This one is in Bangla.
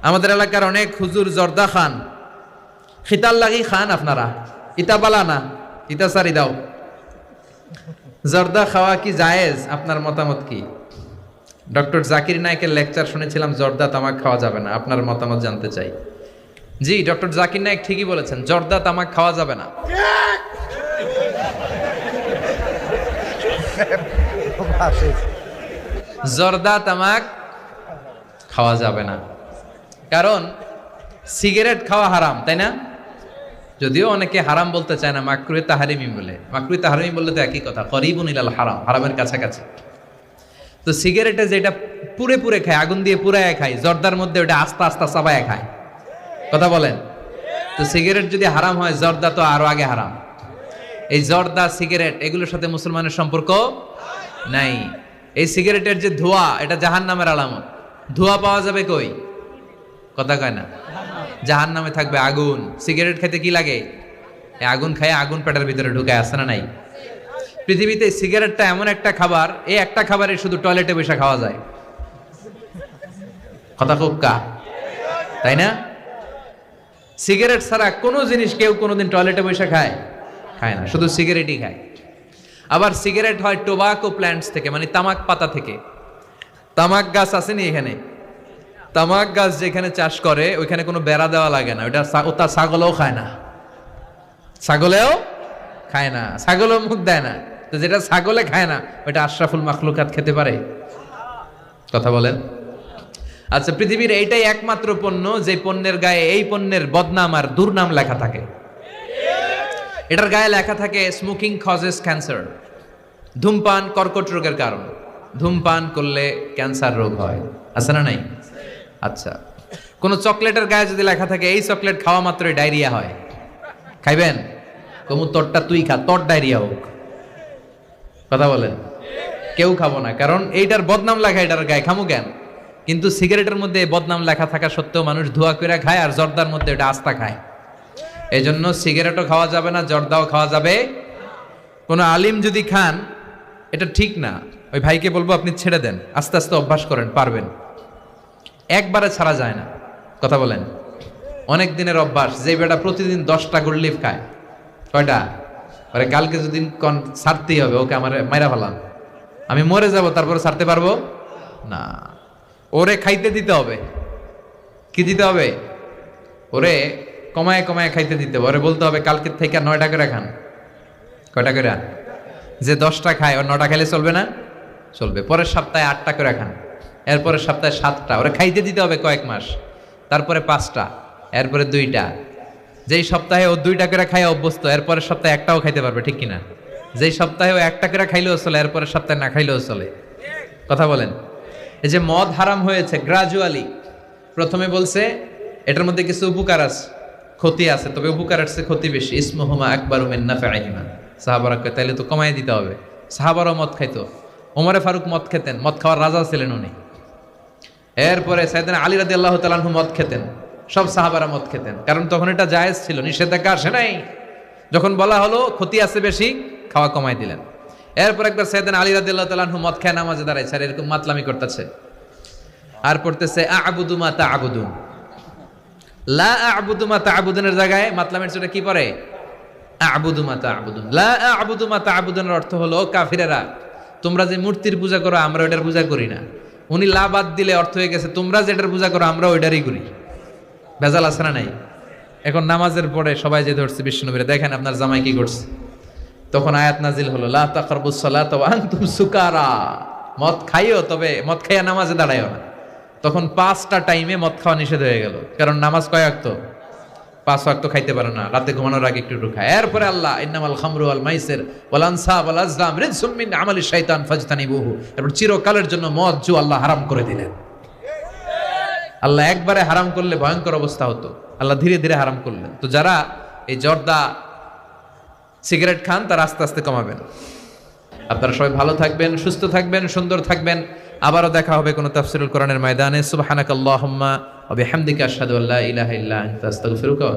আমাদের এলাকার অনেক হুজুর জর্দা খান, খিতাল লাগি খান। আপনারা ইতা বালা না, ইতা সারি দাও। জর্দা খাওয়া কি জায়েজ? আপনার মতামত কি? ডক্টর জাকির নায়েকের লেকচার শুনেছিলাম, জর্দা তামাক খাওয়া যাবে না। আপনার মতামত জানতে চাই। জি, ডক্টর জাকির নায়েক ঠিকই বলেছেন, জর্দা তামাক খাওয়া যাবে না। জর্দা তামাক খাওয়া যাবে না, কারণ সিগারেট খাওয়া হারাম, তাই না? যদিও অনেকে হারাম বলতে চায় না, মাকরুহে তাহরিমি বলে। মাকরুহে তাহরিমি বললে তো একই কথা, করিবুন ইলাল হারাম, হারামের কাছাকাছি। তো সিগারেটে যেটা পুরে পুরে খায়, আগুন দিয়ে পুরায় খায়, জর্দার মধ্যে ওটা আস্তে আস্তে চাবায় খায়। কথা বলেন। তো সিগারেট যদি হারাম হয়, জর্দা তো আরো আগে হারাম। এই জর্দা, সিগারেট এগুলোর সাথে মুসলমানের সম্পর্ক নাই। এই সিগারেটের যে ধোঁয়া, এটা জাহান্নামের আলামত। ধোঁয়া পাওয়া যাবে কই? কথা কয় না। জাহান্নামে থাকবে আগুন। সিগারেট খেতে কি লাগে? এই আগুন খায়, আগুন পেটের ভিতরে ঢুকায়, আসে না নাই? পৃথিবীতে সিগারেটটা এমন একটা খাবার, এই একটা খাবারে শুধু টয়লেটে বসে খাওয়া যায়। কথা খুব কা, তাই না? সিগারেট ছাড়া কোনো জিনিস কেউ কোনোদিন টয়লেটে বসে খায় না, শুধু সিগারেটই খায়। আবার সিগারেট হয় টোবাকো প্ল্যান্টস থেকে, মানে তামাক পাতা থেকে। তামাক গাছ আসেনি এখানে? তামাক গাছ যেখানে চাষ করে ওইখানে কোনো বেড়া দেওয়া লাগে না। ওটা ছাগলেও খায় না, ছাগলেও খায় না, ছাগলেও মুখ দেয় না। তো যেটা ছাগলে খায় না, ওইটা আশরাফুল মাখলুকাত খেতে পারে? কথা বলেন। আচ্ছা, পৃথিবীর এইটাই একমাত্র পণ্য যে পণ্যের গায়ে এই পণ্যের বদনাম আর দুর্নাম লেখা থাকে। এটার গায়ে লেখা থাকে স্মোকিং কজেস ক্যান্সার, ধূমপান কর্কট রোগের কারণ, ধূমপান করলে ক্যান্সার রোগ হয়। আছে না নাই? আচ্ছা, কোন চকলেটের গায়ে যদি লেখা থাকে এই চকলেট খাওয়া মাত্রই ডায়রিয়া হয়, খাইবেন? কমু তোরটা তুই খা, তোর ডায়রিয়া হোক। কথা বলেন। কেউ খাবো না, কারণ এইটার বদনাম লেখা এটার গায়ে, খামু কেন? কিন্তু সিগারেটের মধ্যে বদনাম লেখা থাকা সত্ত্বেও মানুষ ধোয়া করে খায়, আর জর্দার মধ্যে এটা আস্তা খায়। এই জন্য সিগারেটও খাওয়া যাবে না, জর্দাও খাওয়া যাবে। কোনো আলিম যদি খান, এটা ঠিক না। ওই ভাইকে বলবো আপনি ছেড়ে দেন, আস্তে আস্তে অভ্যাস করেন, পারবেন। একবারে ছাড়া যায় না। কথা বলেন। অনেক দিনের অভ্যাস। যে বেটা প্রতিদিন 10টা গুড লিফ খায়, কয়টা? আরে কালকে যদি ছাড়তেই হবে, ওকে আমার মাইরা ফেলাম, আমি মরে যাব, তারপরে ছাড়তে পারবো না। ওরে খাইতে দিতে হবে। কি দিতে হবে? ওরে কমায় কমায় খাইতে দিতে হবে। ওরে বলতে হবে কালকে থেকে 9টা করে খান। কয়টা করে? যে 10টা খায়, ওর 9টা খাইলে চলবে না? চলবে। পরের সপ্তাহে 8টা করে খান, এরপরের সপ্তাহে 7টা। ওরে খাইতে দিতে হবে কয়েক মাস, তারপরে 5টা, এরপরে 2টা। যেই সপ্তাহে ও 2টা করে খায় অভ্যস্ত, এরপরের সপ্তাহে একটাও খাইতে পারবে, ঠিক কিনা? যেই সপ্তাহে ও 1টা করে খাইলেও চলে, এরপরের সপ্তাহে না খাইলেও চলে। কথা বলেন। এই যে মদ হারাম হয়েছে গ্রাজুয়ালি, প্রথমে বলছে এটার মধ্যে কিছু উপকার আছে, ক্ষতি আছে, তবে উপকার আছে, ক্ষতি বেশি। ইসমুহুমা আকবারু মিন নাফআইহিমা। সাহাবারা কয় তাইলে তো কমাই দিতে হবে। সাহাবারাও মদ খাইতো, ওমরে ফারুক মদ খেতেন, মদ খাওয়ার রাজা ছিলেন উনি। এরপরে সাইয়েদনা আলী রাদিয়াল্লাহু তাআলা আনহু মদ খেতেন, সব সাহাবারা মদ খেতেন, কারণ তখন এটা জায়েজ ছিল, নিষেধাজ্ঞা আসে নাই। যখন বলা হলো ক্ষতি আছে বেশি, খাওয়া কমাই দিলেন। এরপর একবার সাইয়েদনা আলী রাদিয়াল্লাহু তাআলা আনহু মদ খেয়ে নামাজে দাঁড়াইছে, আর এরকম মাতলামি করতেছে, আর পড়তেছে আ'বুদু মা তা'বুদুন। লা আ'বুদু মা তা'বুদুনের জায়গায় মাতলামের ছোট কি পড়ে? আ'বুদু মা তা'বুদুন। লা আ'বুদু মা তা'বুদুনের অর্থ হলো, কাফিরেরা তোমরা যে মূর্তির পূজা করো আমরা ওইটার পূজা করি না। উনি লা বাদ দিলে অর্থ হয়ে গেছে তোমরা যেটার পূজা করো আমরা ওইটারই করি। ভেজাল আছে না নাই? এখন নামাজের পরে সবাই যে ধরছে বিশ্বনবীরে, দেখেন আপনার জামাই কি করছে। তখন আয়াত নাজিল হলো, লা তাকরাবুস সালাতা ওয়া আনতুম সুকারা। মদ খাইও, তবে মদ খাইয়া নামাজে দাঁড়াইও না। তখন 5টা টাইমে মদ খাওয়া নিষেধ হয়ে গেল, কারণ নামাজ কয় ওয়াক্ত? 5 ওয়াক্ত খাইতে পারে না, রাতে ঘুমানোর আগে একটু একটু খায়। এরপরে আল্লাহ ইন্নামাল খামরু ওয়াল মাইসির ওয়াল আনসাব ওয়াল আজলাম রিজসুম মিন আমালিশ শাইতান ফাজতানিবুহু। এরপর চিরকালের জন্য মদ জু আল্লাহ হারাম করে দিলেন। আল্লাহ একবারে হারাম করলে ভয়ঙ্কর অবস্থা হতো, আল্লাহ ধীরে ধীরে হারাম করলেন। তো যারা এই জর্দা সিগারেট খান তারা আস্তে আস্তে কমাবেন। আপনারা সবাই ভালো থাকবেন, সুস্থ থাকবেন, সুন্দর থাকবেন। আবারও দেখা হবে কোনো তাফসীরুল কোরআনের ময়দানে। সুবহানাকাল্লাহুম্মা ওয়া বিহামদিকা আশহাদু আল্লা ইলাহা ইল্লা আনতা আস্তাগফিরুকা।